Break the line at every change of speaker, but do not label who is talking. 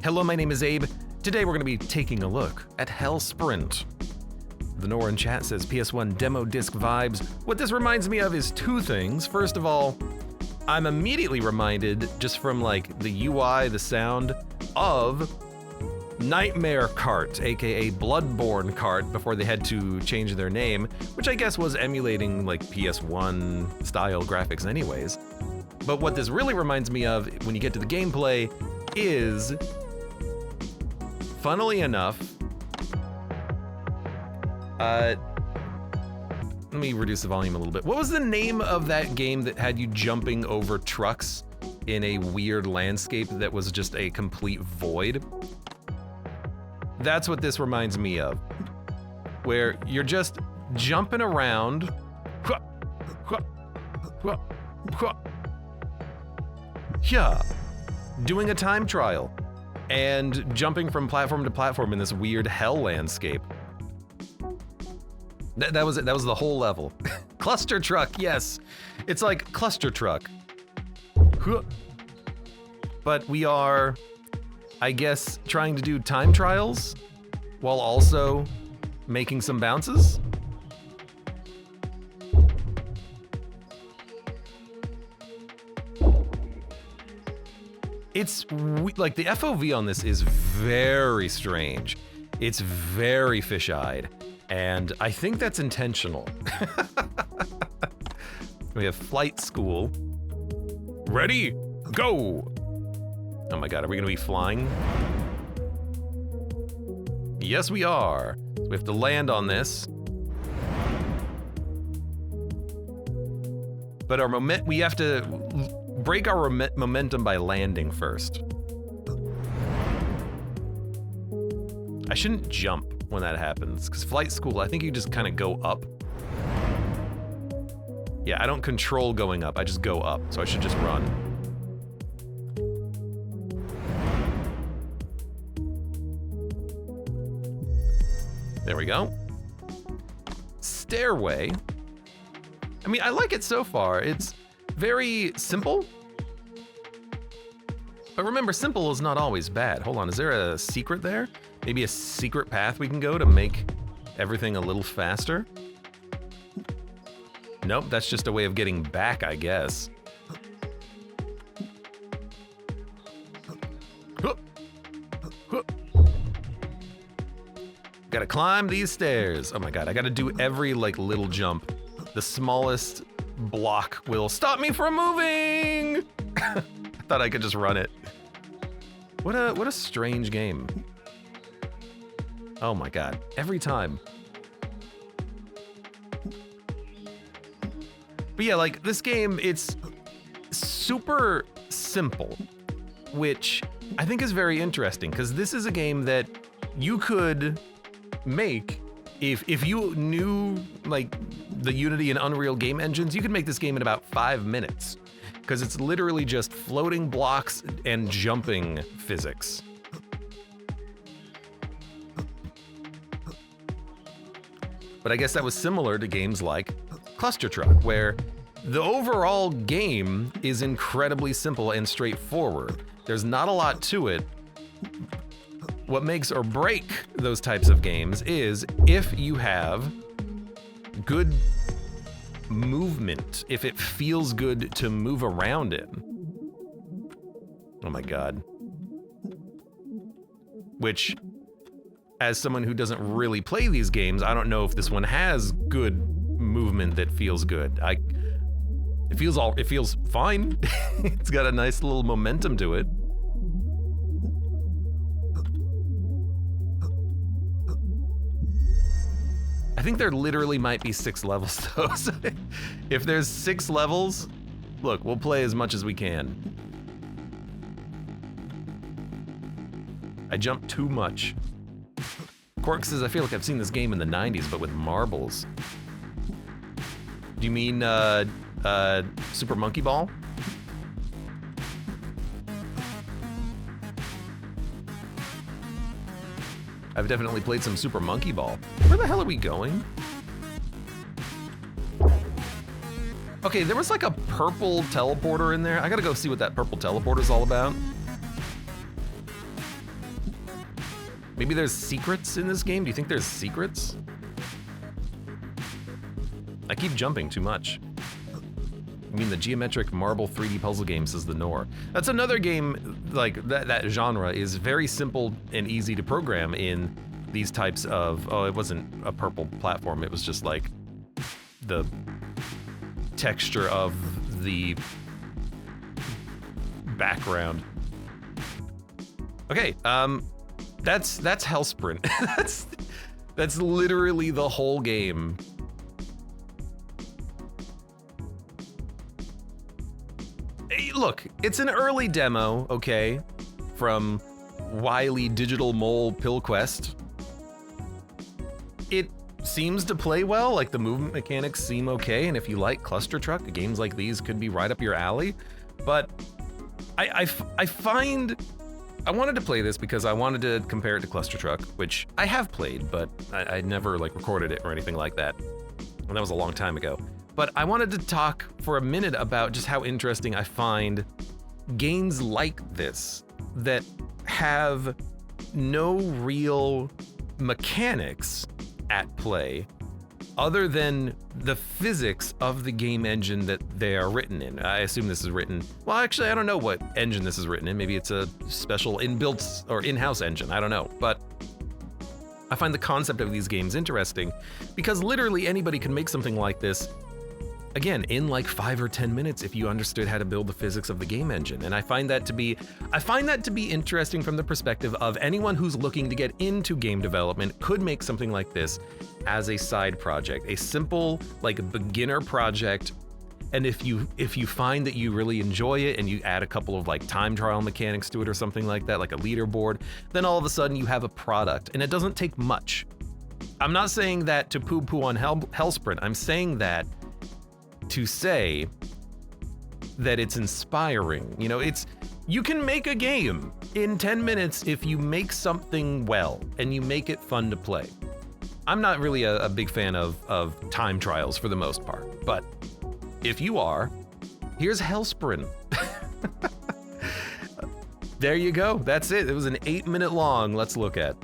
Hello, my name is Abe. Today we're going to be taking a look at Hellsprint. The Nora in chat says PS1 demo disc vibes. What this reminds me of is two things. First of all, I'm immediately reminded, just from like the UI, the sound, of Nightmare Kart, aka Bloodborne Kart, before they had to change their name, which I guess was emulating like PS1 style graphics anyways. But what this really reminds me of when you get to the gameplay is, funnily enough, let me reduce the volume a little bit. What was the name of that game that had you jumping over trucks in a weird landscape that was just a complete void? That's what this reminds me of, where you're just jumping around, doing a time trial and jumping from platform to platform in this weird hell landscape. That was it. That was the whole level. Cluster truck, yes. It's like cluster truck. But we are, I guess, trying to do time trials while also making some bounces. It's like the FOV on this is very strange. It's very fish-eyed. And I think that's intentional. We have flight school. Ready, go! Oh my God, are we gonna be flying? Yes, we are. So we have to land on this. But we have to break our momentum by landing first. I shouldn't jump when that happens, because flight school, I think you just kind of go up. Yeah, I don't control going up, I just go up, so I should just run. There we go. Stairway. I mean, I like it so far. It's very simple. But remember, simple is not always bad. Hold on, is there a secret there? Maybe a secret path we can go to make everything a little faster? Nope, that's just a way of getting back, I guess. Gotta climb these stairs. Oh my God, I gotta do every like little jump. The smallest block will stop me from moving. I thought I could just run it. What a strange game. Oh my God, every time. But yeah, like this game, it's super simple, which I think is very interesting, because this is a game that you could make if you knew like the Unity and Unreal game engines. You could make this game in about 5 minutes, because it's literally just floating blocks and jumping physics. But I guess that was similar to games like Cluster Truck, where the overall game is incredibly simple and straightforward. There's not a lot to it. What makes or break those types of games is if you have good movement, if it feels good to move around in. Oh my God. Which, as someone who doesn't really play these games, I don't know if this one has good movement that feels good. It feels fine. It's got a nice little momentum to it. I think there literally might be 6 levels though. So if there's 6 levels, look, we'll play as much as we can. I jumped too much. Quark says, I feel like I've seen this game in the 90s, but with marbles. Do you mean Super Monkey Ball? I've definitely played some Super Monkey Ball. Where the hell are we going? Okay, there was like a purple teleporter in there. I gotta go see what that purple teleporter is all about. Maybe there's secrets in this game? Do you think there's secrets? I keep jumping too much. I mean, the geometric marble 3D puzzle game, says the Nor. That's another game, like, that genre is very simple and easy to program in these types of, oh, it wasn't a purple platform, it was just like the texture of the background. Okay, that's Hellsprint. that's literally the whole game. Look, it's an early demo, okay, from Wily Digital Mole PillQuest. It seems to play well, like the movement mechanics seem okay, and if you like Cluster Truck, games like these could be right up your alley. But I find, I wanted to play this because I wanted to compare it to Cluster Truck, which I have played, but I never like recorded it or anything like that. And that was a long time ago. But I wanted to talk for a minute about just how interesting I find games like this that have no real mechanics at play other than the physics of the game engine that they are written in. I assume this is written, well, actually, I don't know what engine this is written in. Maybe it's a special inbuilt or in-house engine, I don't know. But I find the concept of these games interesting because literally anybody can make something like this, again, in like 5 or 10 minutes if you understood how to build the physics of the game engine. And I find that to be interesting from the perspective of anyone who's looking to get into game development could make something like this as a side project, a simple like beginner project. And if you find that you really enjoy it and you add a couple of like time trial mechanics to it or something like that, like a leaderboard, then all of a sudden you have a product, and it doesn't take much. I'm not saying that to poo-poo on Hellsprint. I'm saying that to say that it's inspiring. You know, you can make a game in 10 minutes if you make something well and you make it fun to play. I'm not really a big fan of time trials for the most part, but if you are, here's Hellsprint. There you go. That's it. It was an 8-minute long. Let's look at.